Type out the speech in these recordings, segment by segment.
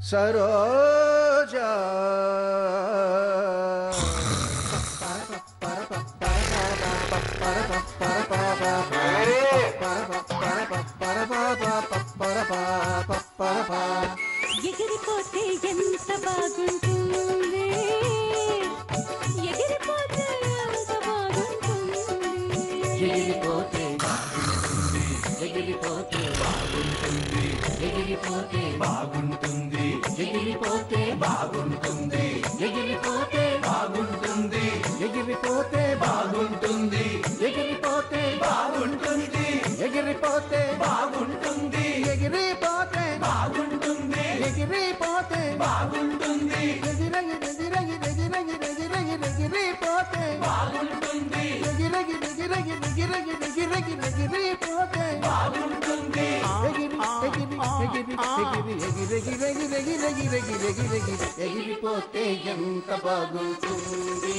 సరోజా ఎగిరిపోతే ఎంత బాగుంటుంది ఎగిరిపోతే ఎంత బాగుంటుంది ఎగిరిపోతే బాగుంటుంది ఎగిరిపోతే బాగుంటుంది ఎగిరిపోతే బాగుంటుంది ఎగిరిపోతే బాగుంటుంది ఎగిరిపోతే బాగుంటుంది ఎగిరిపోతే బాగుంటుంది ఎగిరిపోతే బాగుంటుంది ఎగిరిపోతే బాగుంటుంది ఎగిరిపోతే బాగుంటుంది ఎగిరిపోతే బాగుంటుంది ఎగిరిపోతే బాగుంటుంది ఎగిరిపోతే బాగుంటుంది ఎగిరిపోతే ఎంత బాగుంటుంది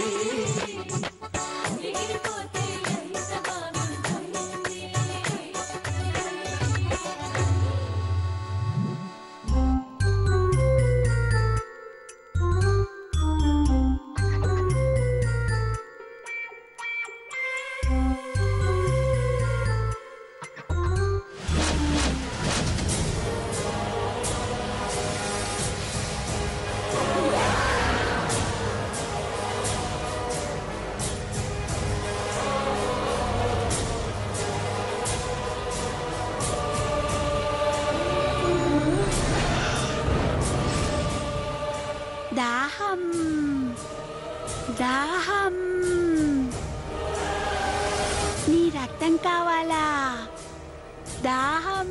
దాహం దాహం నీ రక్తం కావాలా దాహం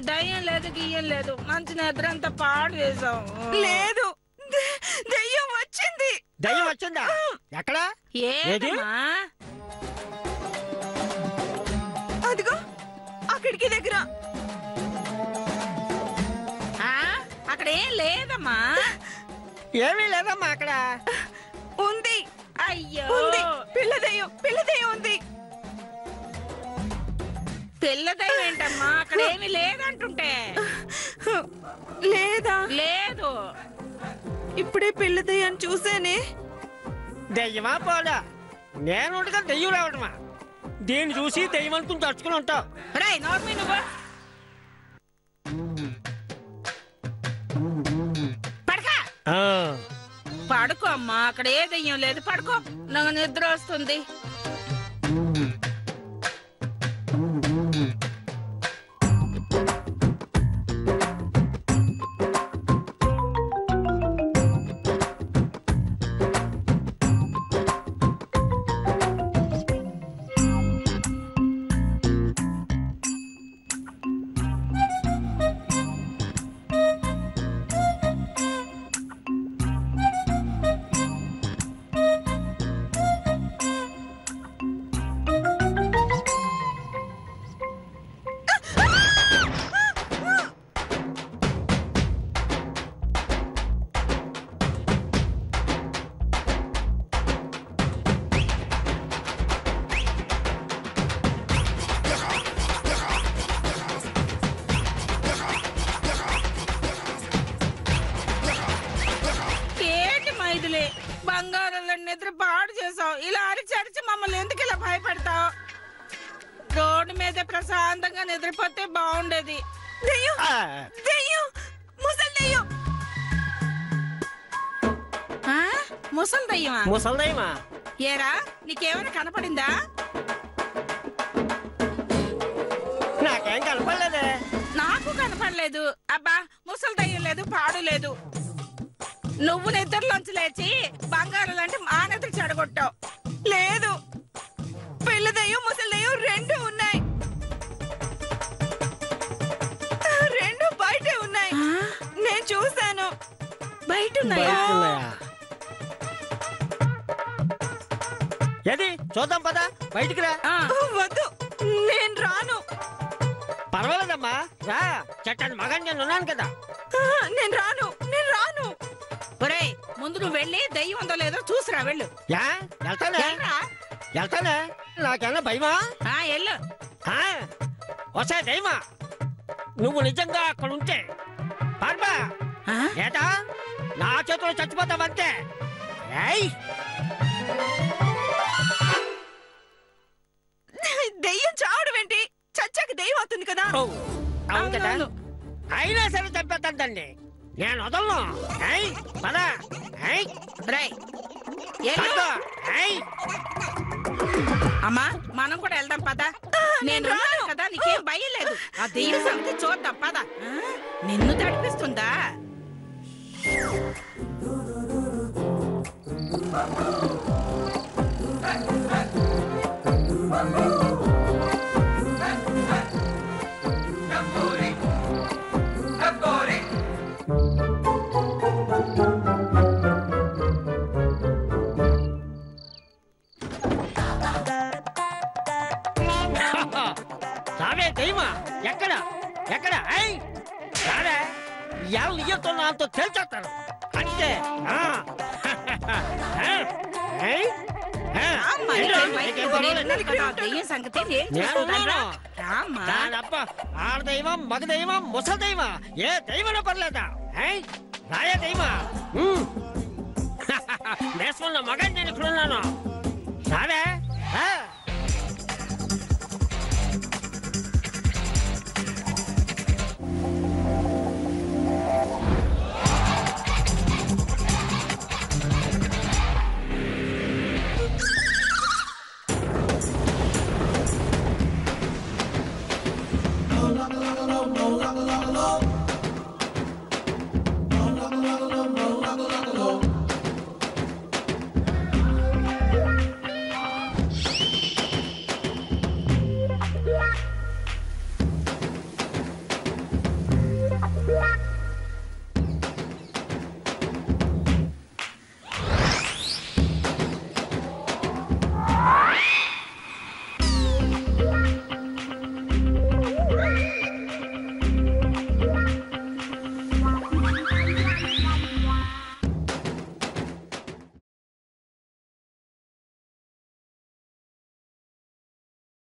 దయ్యం లేదు గియ్యం లేదు మంచి నిద్ర అంతా పాడు చేసాం లేదు దయ్యం వచ్చింది దయ్యం వచ్చిందా ఎక్కడ ఏదమ్మా అదిగో అక్కడికి దగ్గర అక్కడ ఏం లేదమ్మా ఏమీ లేదమ్మా అక్కడ ఉంది అయ్యో ఉంది పిల్ల దయ్యం ఉంది పిల్ల దయ్యం ఏంటమ్మా అక్కడ ఏమీ లేదంటుంటే లేదా లేదు ఇప్పుడే పిల్ల దయ్యాన్ని చూసానే దయ్యమా పోలా నేను ఉండగా దయ్యం రావటమా దీన్ని చూసి దయ్యం అనుకుని తడుచుకుని ఉంటావు రేయ్ నోర్మి నువ్వు పడకా పడుకో అమ్మా అక్కడ ఏ దయ్యం లేదు పడుకో నాకు నిద్ర వస్తుంది బంగారంలో నిద్ర పాడు చేసావు ఇలా అరిచి మమ్మల్ని ఎందుకు ఇలా భయపెడతావు రోడ్డు మీద ప్రశాంతంగా నిద్రపోతే బాగుండేది ముసలి దయ్యమా ముసలి దయ్యమా ఏరా నీకేమైనా కనపడిందా నాకేం కనపడలేదే నాకు కనపడలేదు అబ్బా ముసలి దయ్యం లేదు పాడు లేదు నువ్వు నిద్రలోంచి లేచి బంగారం లాంటి మా నిద్ర చెడగొట్టావు లేదు ఉన్నాయా ఏది చూద్దాం పద, బయటికి రా. వద్దు, నేను రాను. పర్వాలేదమ్మా, రా. చెట్టని మగన్ నేను ఉన్నాను కదా. నేను రాను, నేను రాను. ఒరేయ్, ముందు నువ్వు వెళ్ళి దయ్యం ఉందో లేదో చూసిరా, వెళ్ళు. యా వెళ్తానే వెళ్తానే, నాకేమన్నా భయమా? వెళ్ళు. వస్తే దయ్యమా, నువ్వు నిజంగా అక్కడ ఉంటే పార్బా ఏటా నా చేతిలో చచ్చిపోతావంతే. దెయ్యం చావడం ఏంటి? చచ్చాక దెయ్యం అవుతుంది కదా. అవును కదా, అయినా సరే చంపేద్దండి, నేను వదలను. పద. అమ్మా, మనం కూడా వెళ్దాం పద. నేను ఉన్నాను కదా, నీకేం భయం లేదు. ఆ దెయ్యం సంగతి చూద్దాం పద. నిన్ను తడిపిస్తుందా? రావే దయ్యమా, ఎక్కడ ఎక్కడ? రావే, ఎవరు ఇయ్యతో నాతో తేల్చేస్తాను అంతే. దెయ్యం సంగతి ఆడదైవం, మగ దైవం, ముసలి దైవం, ఏ దైవం పర్లేదా? రాయే దైవమా, నేర్చుకున్న మగని నేను ఇక్కడ ఉన్నాను.